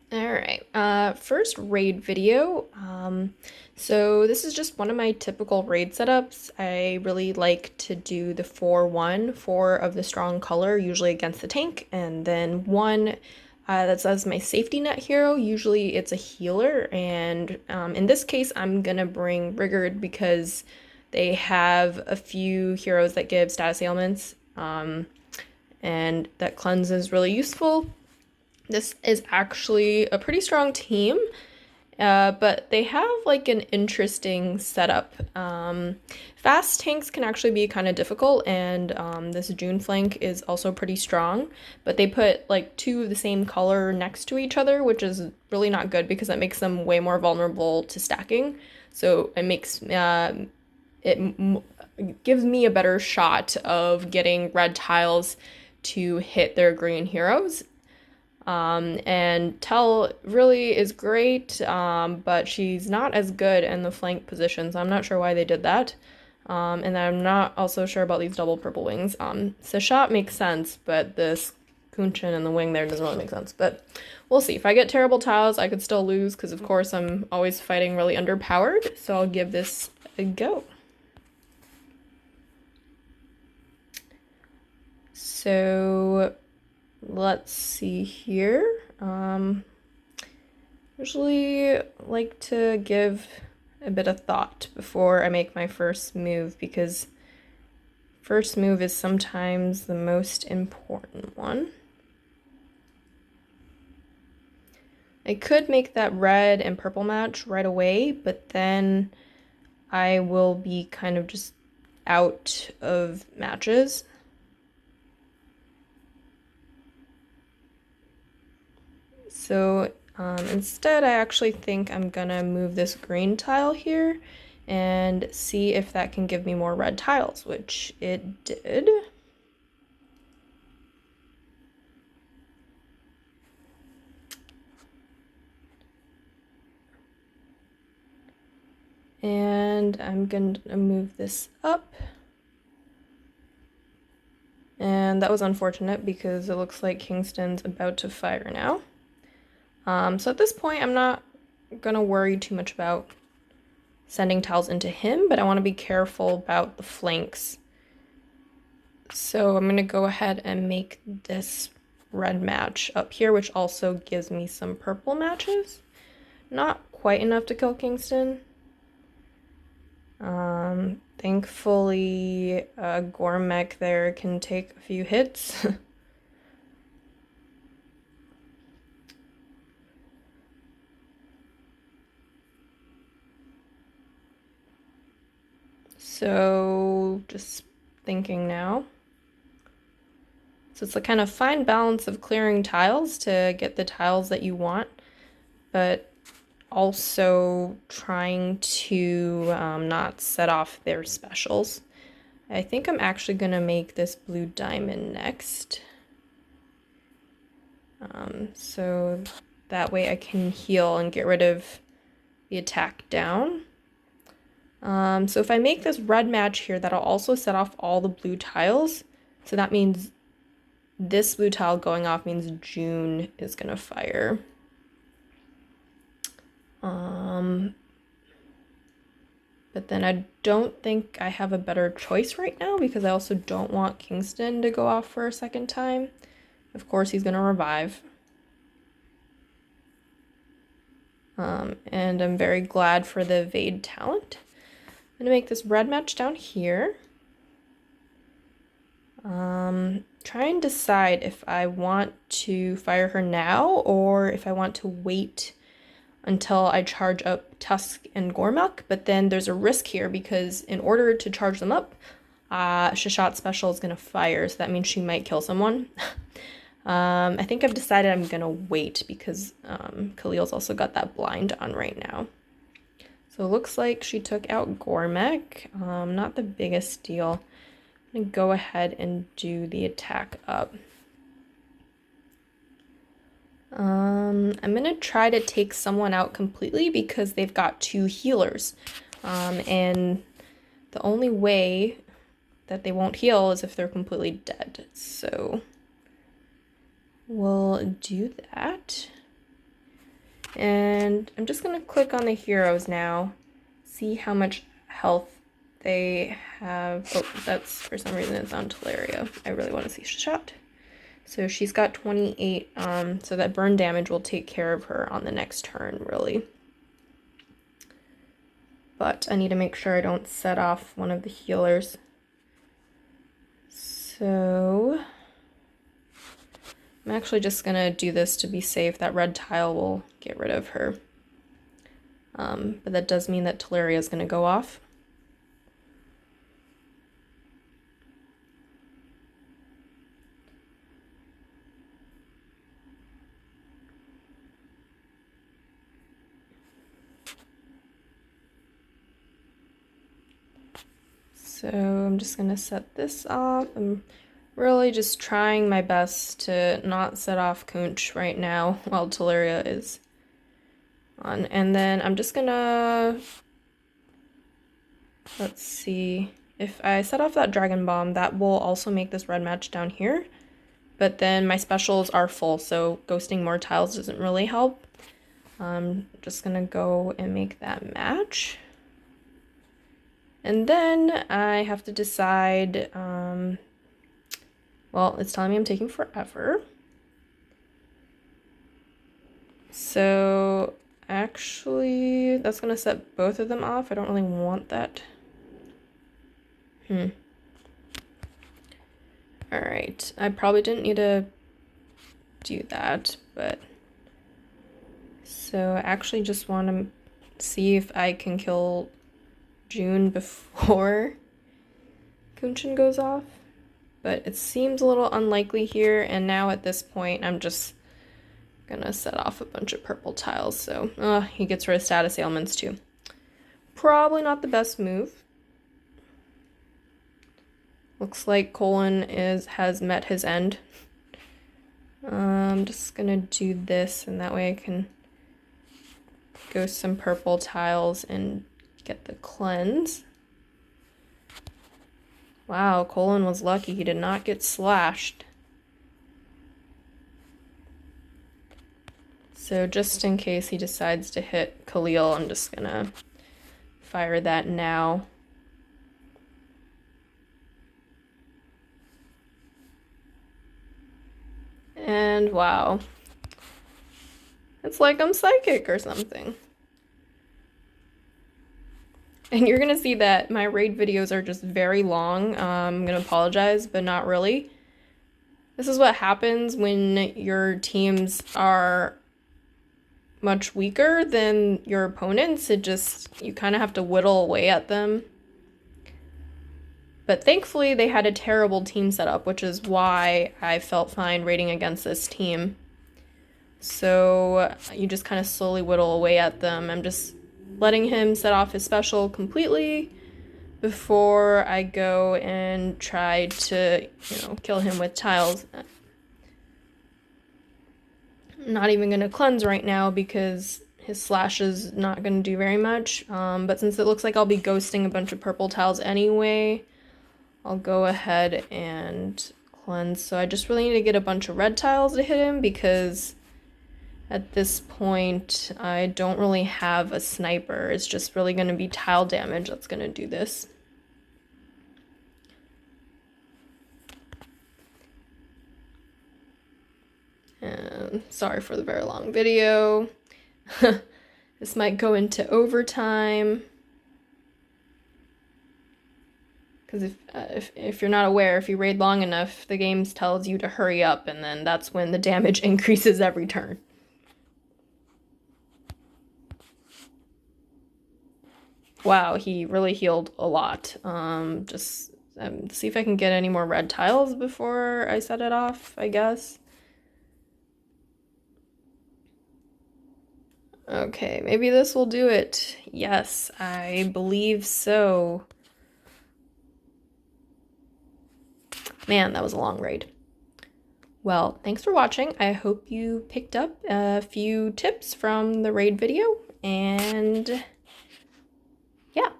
All right, first raid video. So this is just one of my typical raid setups. I really like to do the 4-1, 4 of the strong color, usually against the tank, and then 1 that says my safety net hero. Usually it's a healer, and in this case I'm gonna bring Rigord because they have a few heroes that give status ailments, and that cleanse is really useful. This is actually a pretty strong team, but they have like an interesting setup. Fast tanks can actually be kind of difficult, and this June flank is also pretty strong, but they put like 2 of the same color next to each other, which is really not good because that makes them way more vulnerable to stacking. So it makes gives me a better shot of getting red tiles to hit their green heroes. And Tell really is great, but she's not as good in the flank position, so I'm not sure why they did that. And I'm not also sure about these double purple wings. Sashat makes sense, but this Kunshin in the wing there doesn't really make sense. But we'll see. If I get terrible tiles, I could still lose, because of course I'm always fighting really underpowered, so I'll give this a go. So let's see here. Usually like to give a bit of thought before I make my first move, because first move is sometimes the most important one. I could make that red and purple match right away, but then I will be kind of just out of matches. So instead, I actually think I'm gonna move this green tile here and see if that can give me more red tiles, which it did. And I'm gonna move this up. And that was unfortunate because it looks like Kingston's about to fire now. So at this point, I'm not gonna worry too much about sending tiles into him, but I want to be careful about the flanks. So I'm gonna go ahead and make this red match up here, which also gives me some purple matches. Not quite enough to kill Kingston. Thankfully, Gormek there can take a few hits. So just thinking now. So it's a kind of fine balance of clearing tiles to get the tiles that you want, but also trying to not set off their specials. I think I'm actually gonna make this blue diamond next. So that way I can heal and get rid of the attack down. So if I make this red match here, that'll also set off all the blue tiles. So that means this blue tile going off means June is gonna fire. But then I don't think I have a better choice right now, because I also don't want Kingston to go off for a second time. Of course, he's gonna revive. And I'm very glad for the evade talent. I'm gonna make this red match down here. Try and decide if I want to fire her now or if I want to wait until I charge up Tusk and Gormuk, but then there's a risk here because in order to charge them up, Shashat's special is gonna fire, so that means she might kill someone. I think I've decided I'm gonna wait because Khalil's also got that blind on right now. So it looks like she took out Gormek. Not the biggest deal. I'm gonna go ahead and do the attack up. I'm gonna try to take someone out completely because they've got 2 healers. And the only way that they won't heal is if they're completely dead. So we'll do that. And I'm just gonna click on the heroes now, see how much health they have. Oh, that's, for some reason it's on Teleria. I really want to see shot. So she's got 28, so that burn damage will take care of her on the next turn, really. But I need to make sure I don't set off one of the healers. So I'm actually just gonna do this to be safe. That red tile will get rid of her. But that does mean that Teleria is gonna go off. So I'm just gonna set this off. I'm really just trying my best to not set off Kunch right now while Teleria is on. And then I'm just gonna, let's see, if I set off that Dragon Bomb, that will also make this red match down here. But then my specials are full, so ghosting more tiles doesn't really help. I'm just gonna go and make that match. And then I have to decide, well, it's telling me I'm taking forever. So actually, that's gonna set both of them off. I don't really want that. All right, I probably didn't need to do that, but so I actually just want to see if I can kill June before Kunshin goes off, but it seems a little unlikely here, and now at this point I'm just gonna set off a bunch of purple tiles, so he gets rid of status ailments too. Probably not the best move. Looks like Colin has met his end. I'm just gonna do this, and that way I can go some purple tiles and get the cleanse. Wow, Colin was lucky he did not get slashed. So just in case he decides to hit Khalil, I'm just gonna fire that now. And wow. It's like I'm psychic or something. And you're gonna see that my raid videos are just very long. I'm gonna apologize, but not really. This is what happens when your teams are much weaker than your opponents. You kind of have to whittle away at them. But thankfully they had a terrible team setup, which is why I felt fine raiding against this team. So you just kind of slowly whittle away at them. I'm just letting him set off his special completely before I go and try to, kill him with tiles. I'm not even going to cleanse right now because his slash is not going to do very much. But since it looks like I'll be ghosting a bunch of purple tiles anyway, I'll go ahead and cleanse. So I just really need to get a bunch of red tiles to hit him because at this point, I don't really have a sniper. It's just really going to be tile damage that's going to do this. And sorry for the very long video. This might go into overtime. Because if you're not aware, if you raid long enough, the game tells you to hurry up, and then that's when the damage increases every turn. Wow, he really healed a lot. Just see if I can get any more red tiles before I set it off, I guess. Okay, maybe this will do it. Yes, I believe so. Man, that was a long raid. Well, thanks for watching. I hope you picked up a few tips from the raid video, and yeah.